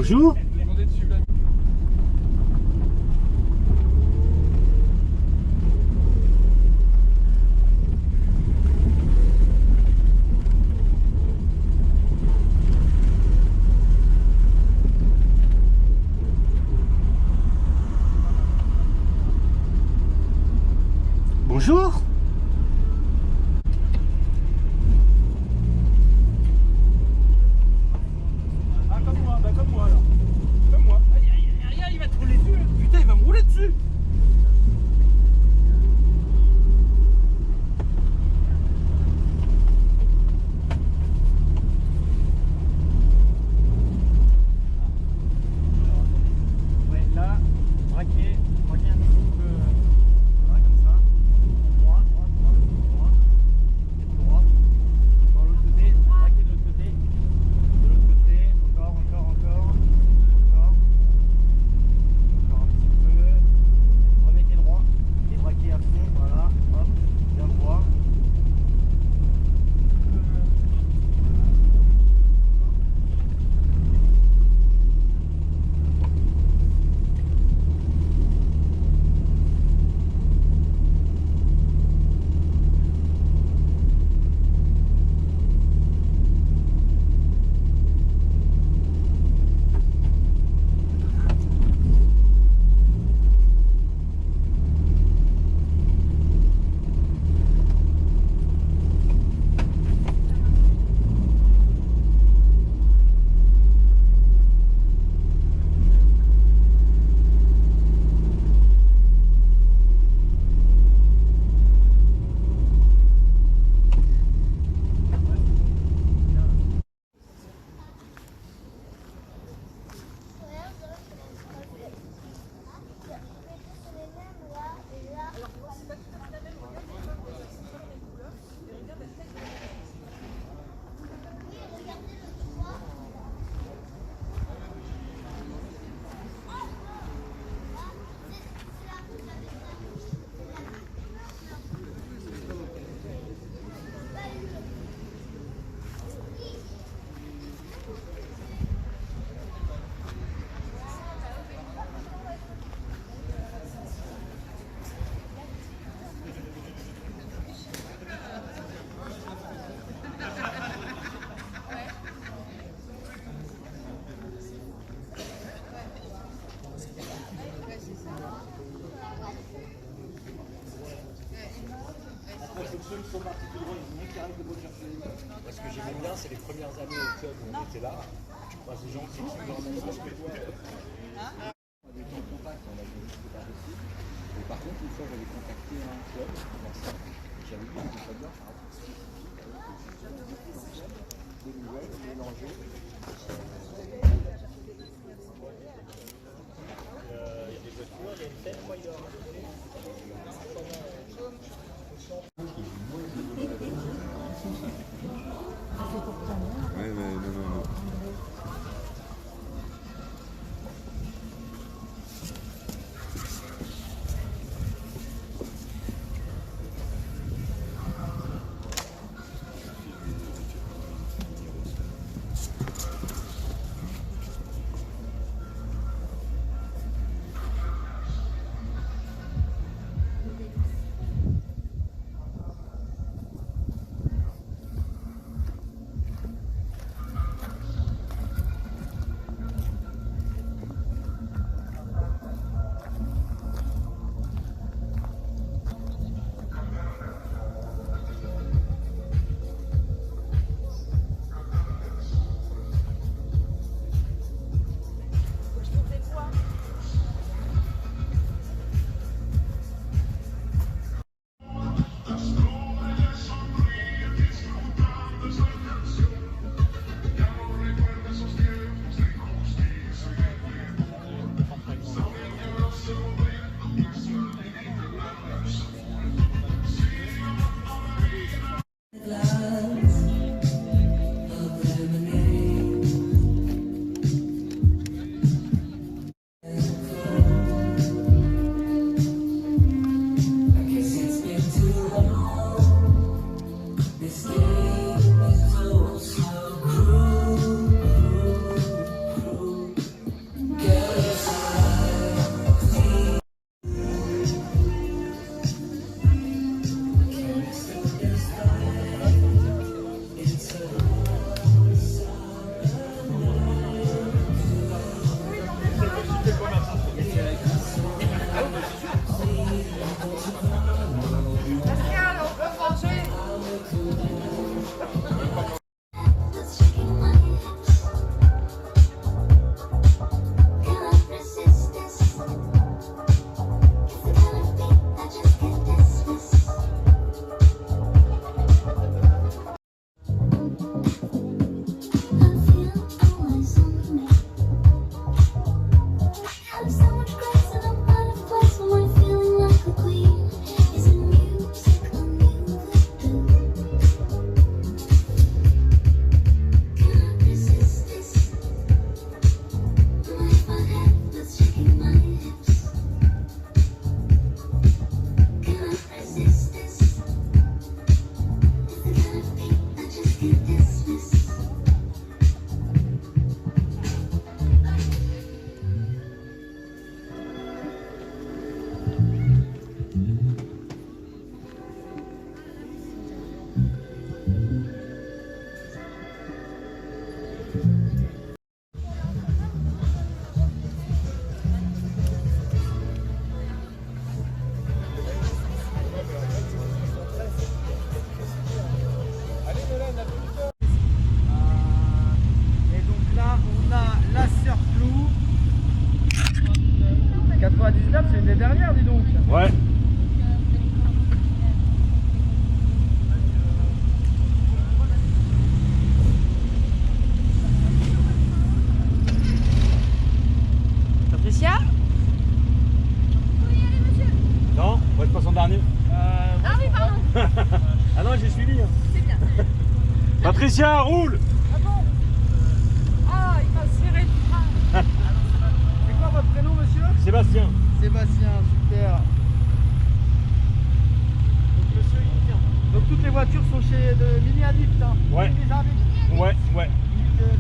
Bonjour. Bonjour. Ah, comme moi, bah comme moi alors. Comme moi. Aïe, il va te rouler dessus. Putain, il va me rouler dessus. Ouais, là, braquer un petit peu. Voilà, comme ça. Droit. Et tout droit. Dans l'autre côté, braquer de l'autre côté. De l'autre côté, encore. Encore un petit peu. Remettez droit. Et braquez à fond, voilà. Hop, bien droit. Ce que j'aimais bien, c'est les premières années au club où on était là. Ces gens qui sont dans le même sens que toi. On était en contact, on avait dit que c'était pas possible. Et par contre, une fois, j'avais contacté un club, j'avais vu que ça bien faire un truc spécifique avec des nouvelles mélangées. Il y a des voitures, il y a une tête, quoi, il y aura. Ouais, mais non. étape, c'est une des dernières, dis donc. Ouais. Patricia? Non, reste pas son dernier. Ah oui, pardon. Ah non, j'ai suivi. Hein. C'est bien. Patricia, roule. Ah bon? Ah, il m'a serré le frein. C'est quoi votre prénom, monsieur? Sébastien. Sébastien, super. Donc, monsieur, donc toutes les voitures sont chez de Mini Addict, hein? Ouais. Mini Addict. Ouais, ouais. Nickel.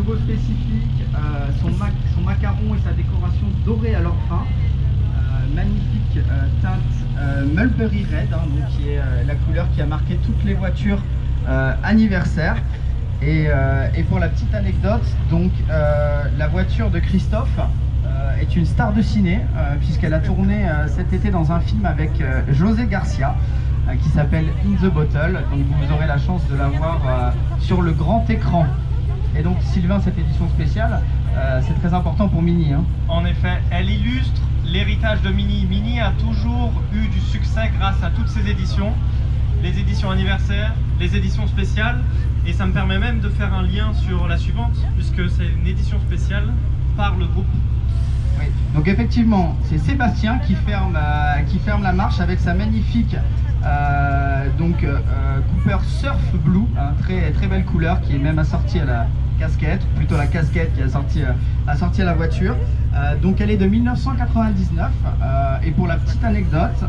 logo spécifique, son macaron et sa décoration dorée à leur fin. Magnifique teinte Mulberry Red, hein, donc qui est la couleur qui a marqué toutes les voitures anniversaires. Et pour la petite anecdote, donc la voiture de Christophe est une star de ciné puisqu'elle a tourné cet été dans un film avec José Garcia qui s'appelle In the Bottle. Donc vous aurez la chance de la voir sur le grand écran. Et donc Sylvain, cette édition spéciale, c'est très important pour Mini. Hein. En effet, elle illustre l'héritage de Mini. Mini a toujours eu du succès grâce à toutes ses éditions, les éditions anniversaires, les éditions spéciales, et ça me permet même de faire un lien sur la suivante, puisque c'est une édition spéciale par le groupe. Oui. Donc effectivement, c'est Sébastien qui ferme la marche avec sa magnifique Cooper Surf Blue, hein, très belle couleur qui est même assortie à la casquette, ou plutôt la casquette qui est assortie à la voiture. Donc elle est de 1999 et pour la petite anecdote,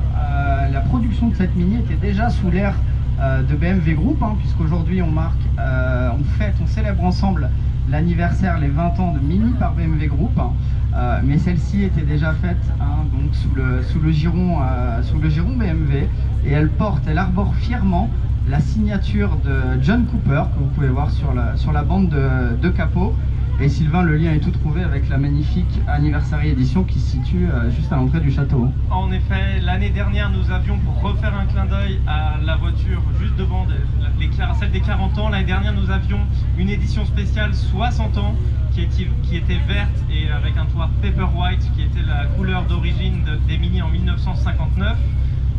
la production de cette Mini était déjà sous l'ère de BMW Group, hein, puisqu'aujourd'hui on célèbre ensemble l'anniversaire, les 20 ans de Mini par BMW Group, mais celle-ci était déjà faite donc sous le giron BMW, et elle arbore fièrement la signature de John Cooper que vous pouvez voir sur la bande de capot. Et Sylvain, le lien est tout trouvé avec la magnifique Anniversary Edition qui se situe juste à l'entrée du château. En effet, l'année dernière, nous avions, pour refaire un clin d'œil à la voiture juste devant celle des 40 ans, l'année dernière, nous avions une édition spéciale 60 ans qui était verte et avec un toit Paper White qui était la couleur d'origine des Mini en 1959.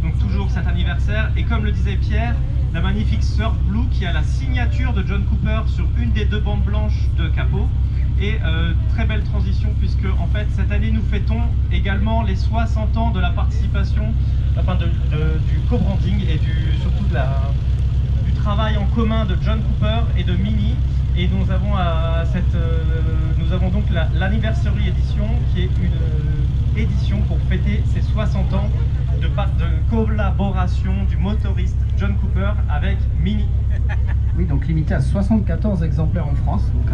Donc toujours cet anniversaire. Et comme le disait Pierre, la magnifique Surf Blue qui a la signature de John Cooper sur une des deux bandes blanches de capot. Et très belle transition puisque en fait cette année nous fêtons également les 60 ans de la participation, du co-branding et surtout du travail en commun de John Cooper et de Mini. Et nous avons donc l'Anniversary Edition qui est une édition pour fêter ses 60 ans de collaboration du motoriste John Cooper avec Mini. Oui, donc limité à 74 exemplaires en France, donc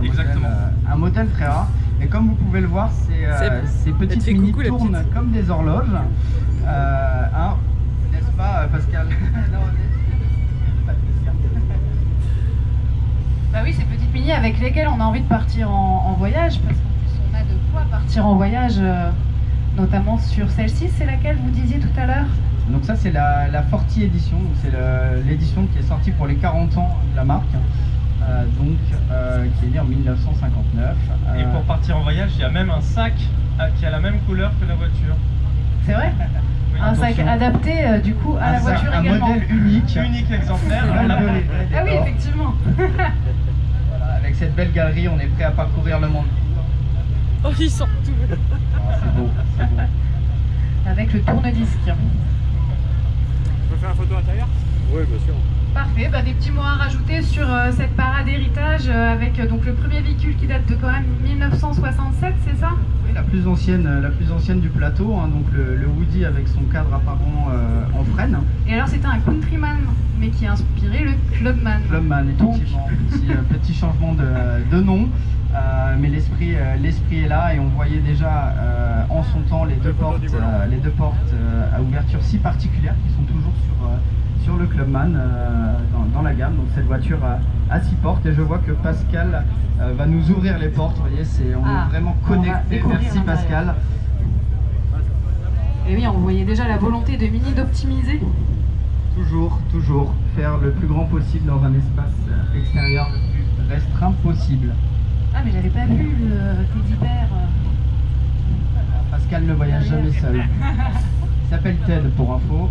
un modèle très rare. Et comme vous pouvez le voir, ces petites Mini tournent comme des horloges. N'est-ce pas, Pascal? Bah oui, ces petites Mini avec lesquelles on a envie de partir en voyage, parce qu'en plus on a de quoi partir en voyage, notamment sur celle-ci. C'est laquelle vous disiez tout à l'heure? Donc ça c'est la Forti Edition, c'est l'édition qui est sortie pour les 40 ans de la marque, qui est née en 1959. Et pour partir en voyage, il y a même un sac qui a la même couleur que la voiture. C'est vrai? Oui, un sac adapté du coup à la voiture également. Un modèle unique. Unique exemplaire. Ah oui, effectivement. Voilà, avec cette belle galerie, on est prêt à parcourir le monde. Oh, ils sortent tout. C'est beau, c'est beau. Avec le tourne-disque. Je peux faire une photo intérieure? Oui, bien sûr. Parfait, des petits mots à rajouter sur cette parade héritage avec donc le premier véhicule qui date de quand même 1967, c'est ça? Oui, la plus ancienne du plateau, hein, donc le Woody avec son cadre apparent en frêne. Et alors c'était un Countryman, mais qui a inspiré le Clubman. Clubman, effectivement, petit changement de nom. Mais l'esprit est là et on voyait déjà en son temps les deux portes à ouverture si particulière qui sont toujours sur le Clubman dans la gamme. Donc cette voiture a 6 portes et je vois que Pascal va nous ouvrir les portes. Vous voyez, on est vraiment connecté. Merci Pascal. Et oui, on voyait déjà la volonté de Mini d'optimiser. Toujours faire le plus grand possible dans un espace extérieur le plus restreint possible. Ah mais j'avais pas vu le Teddy Bear. Pascal ne voyage jamais seul. Il s'appelle Ted pour info.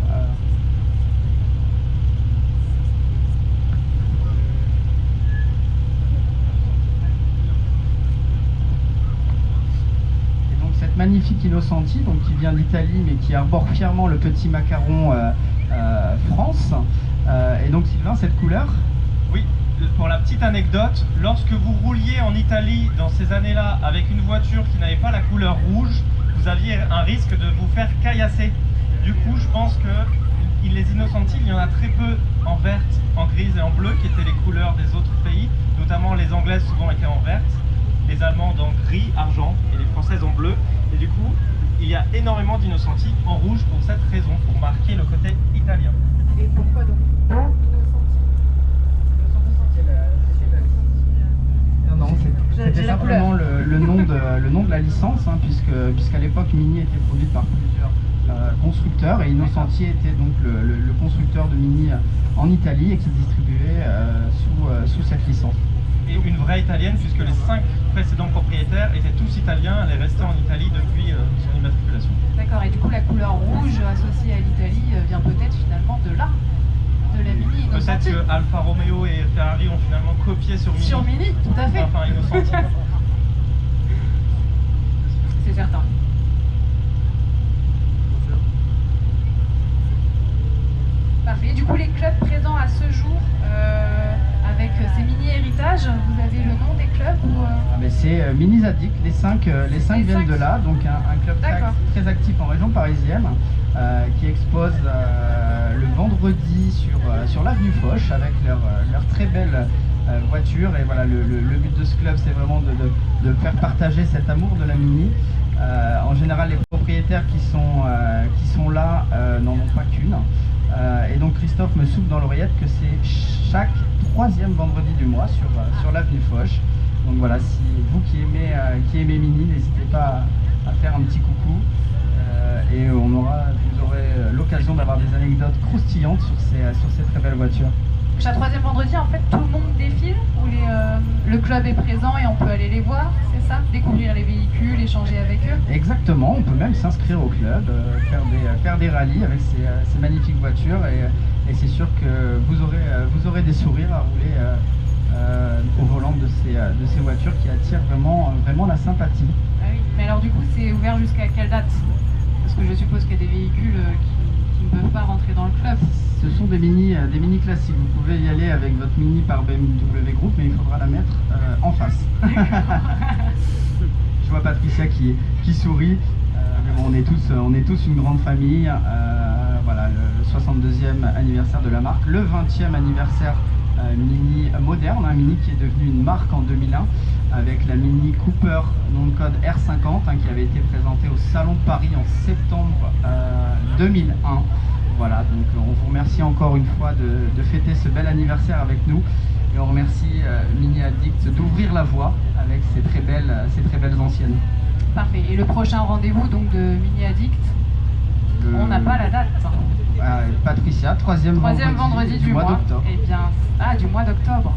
Et donc cette magnifique Innocenti, donc qui vient d'Italie mais qui arbore fièrement le petit macaron France. Et donc Sylvain, cette couleur? Oui. Pour la petite anecdote, lorsque vous rouliez en Italie dans ces années-là avec une voiture qui n'avait pas la couleur rouge, vous aviez un risque de vous faire caillasser. Du coup, je pense que les Innocenti, il y en a très peu en verte, en grise et en bleu, qui étaient les couleurs des autres pays, notamment les anglaises souvent étaient en verte. les Allemandes en gris, argent et les Françaises en bleu. Et du coup, il y a énormément d'Innocenti en rouge pour cette raison, pour marquer le côté italien. Et pourquoi donc Non, c'était J'ai la simplement le nom de la licence, hein, puisqu'à l'époque Mini était produite par plusieurs constructeurs et Innocenti était donc le constructeur de Mini en Italie et qui distribuait sous cette licence. Et une vraie italienne, puisque les 5 précédents propriétaires étaient tous italiens, elle est restée en Italie depuis son immatriculation. D'accord, et du coup la couleur rouge associée à l'Italie vient peut-être finalement de là, de la Mini Peut-être Innocenti. que Alfa Romeo et Ferrari ont finalement copié sur Mini. Sur Mini, tout à fait. Enfin, Innocenti. C'est certain. Parfait. Du coup, les clubs présents à ce jour avec ces mini-héritages, vous avez le nom des clubs ou Ah ben c'est Mini Zadig, les 5 viennent de là, donc un club très actif en région parisienne qui expose le vendredi sur l'avenue Foch avec leur très belle voiture. Et voilà, le but de ce club, c'est vraiment de faire partager cet amour de la Mini. En général, les propriétaires qui sont là n'en ont pas qu'une. Et donc Christophe me souffle dans l'oreillette que c'est chaque 3e vendredi du mois sur l'avenue Foch. Donc voilà, si vous qui aimez Mini, n'hésitez pas à faire un petit coucou et vous aurez l'occasion d'avoir des anecdotes croustillantes sur ces très belles voitures. chaque 3e vendredi, en fait, tout le monde défile ou le club est présent et on peut aller les voir, c'est ça? Découvrir les véhicules, échanger avec eux? Exactement, on peut même s'inscrire au club, faire des rallyes avec ces magnifiques voitures et c'est sûr que vous aurez des sourires à rouler au volant de ces voitures qui attirent vraiment la sympathie. Ah oui, mais alors du coup, c'est ouvert jusqu'à quelle date? Parce que je suppose qu'il y a des véhicules qui ne peuvent pas rentrer dans le club. Ce sont des mini classiques. Vous pouvez y aller avec votre Mini par BMW Group, mais il faudra la mettre en face. Je vois Patricia qui sourit. Mais bon, on est tous une grande famille. Voilà, le 62e anniversaire de la marque, le 20e anniversaire Mini moderne, un Mini qui est devenu une marque en 2001 avec la Mini Cooper, nom de code R50, qui avait été présentée au Salon de Paris en septembre 2001. Voilà, donc on vous remercie encore une fois de fêter ce bel anniversaire avec nous et on remercie Mini Addict d'ouvrir la voie avec ces très belles anciennes. Parfait. Et le prochain rendez-vous donc de Mini Addict, on n'a pas la date. Patricia, troisième vendredi du mois d'octobre. Eh bien, du mois d'octobre.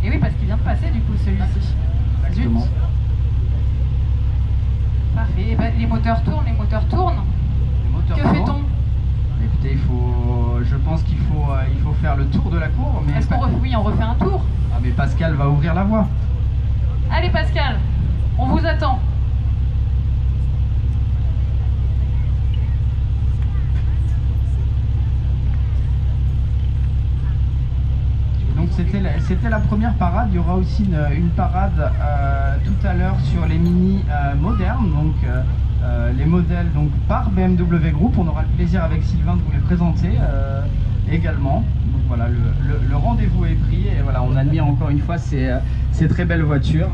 Et oui, parce qu'il vient de passer du coup celui-ci. Exactement. Parfait. Et ben, les moteurs tournent. Que fait-on? Écoutez, je pense qu'il faut faire le tour de la cour. Est-ce qu'on on refait un tour? Ah mais Pascal va ouvrir la voie. Allez Pascal, on vous attend. Donc c'était la première parade. Il y aura aussi une parade tout à l'heure sur les Mini modernes. Donc les modèles donc par BMW Group. On aura le plaisir avec Sylvain de vous les présenter également. Donc voilà, le rendez-vous est pris et voilà, on admire encore une fois ces très belles voitures.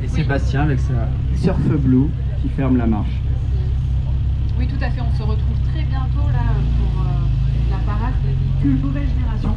Et Sébastien avec sa Surf Blue qui ferme la marche. Oui, tout à fait. On se retrouve très bientôt là pour la parade des véhicules nouvelle génération.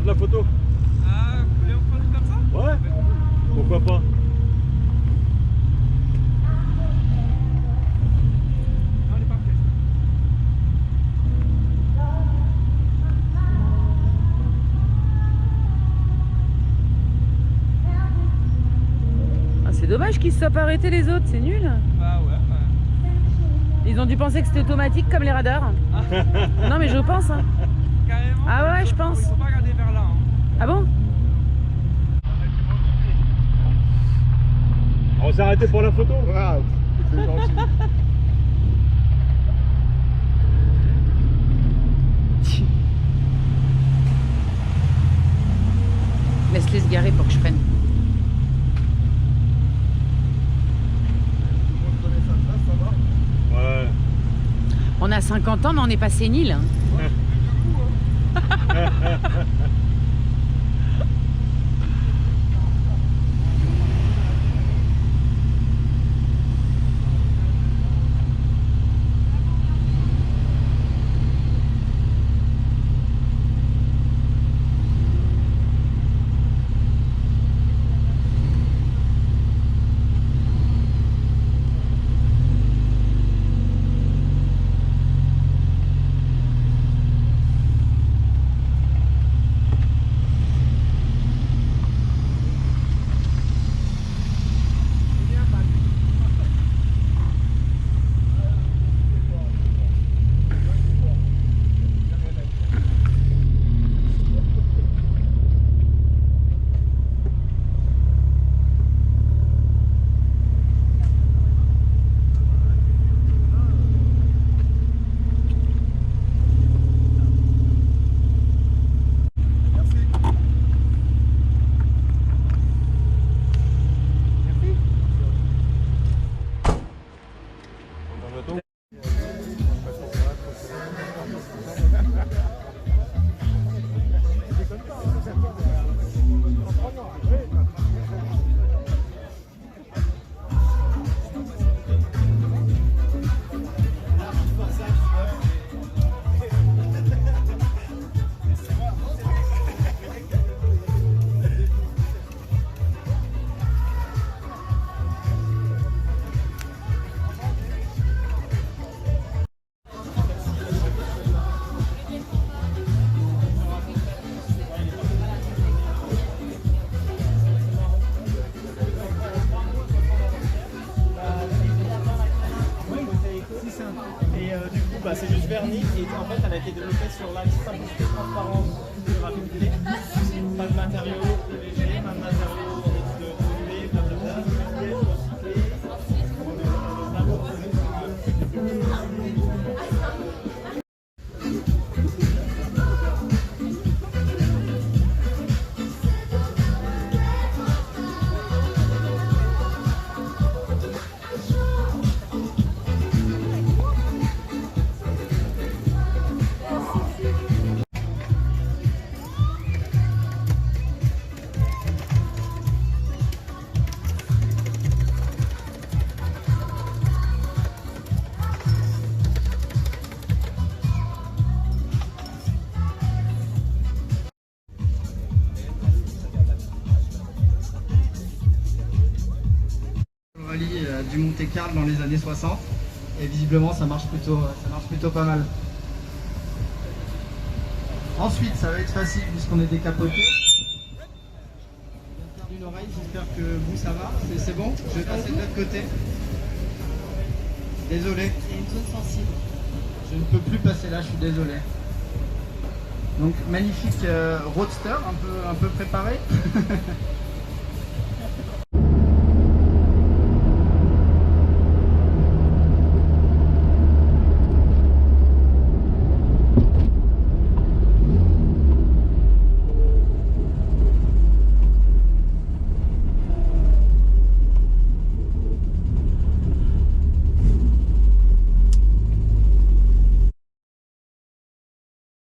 de la photo. Ah, vous voulez en prendre une comme ça? Ouais. Pourquoi pas? Non, elle est pas prête. Ah, c'est dommage qu'ils se soient pas arrêtés les autres, c'est nul. Bah ouais. Ils ont dû penser que c'était automatique comme les radars. Non mais je pense. Hein. Carrément. Ah ouais, je pense. Il faut pas regarder vers là. Hein. Ah bon? On s'est arrêté pour la photo. Ah, c'est gentil. Laisse-les se garer pour que je prenne. Ouais. On a 50 ans mais on est pas sénile. Hein. C'est juste vernis et en fait elle a été développée sur la simplicité, transparence, durabilité. Pas de matériaux légers, pas de matériaux de pollués, pas de pièces recyclées. Du Monte-Carlo dans les années 60 et visiblement ça marche plutôt pas mal. Ensuite ça va être facile puisqu'on est décapoté. J'ai perdu l'oreille, j'espère que vous ça va, c'est bon. Je vais passer de l'autre côté. Désolé. Il y a une zone sensible. Je ne peux plus passer là, je suis désolé. Donc magnifique roadster, un peu préparé.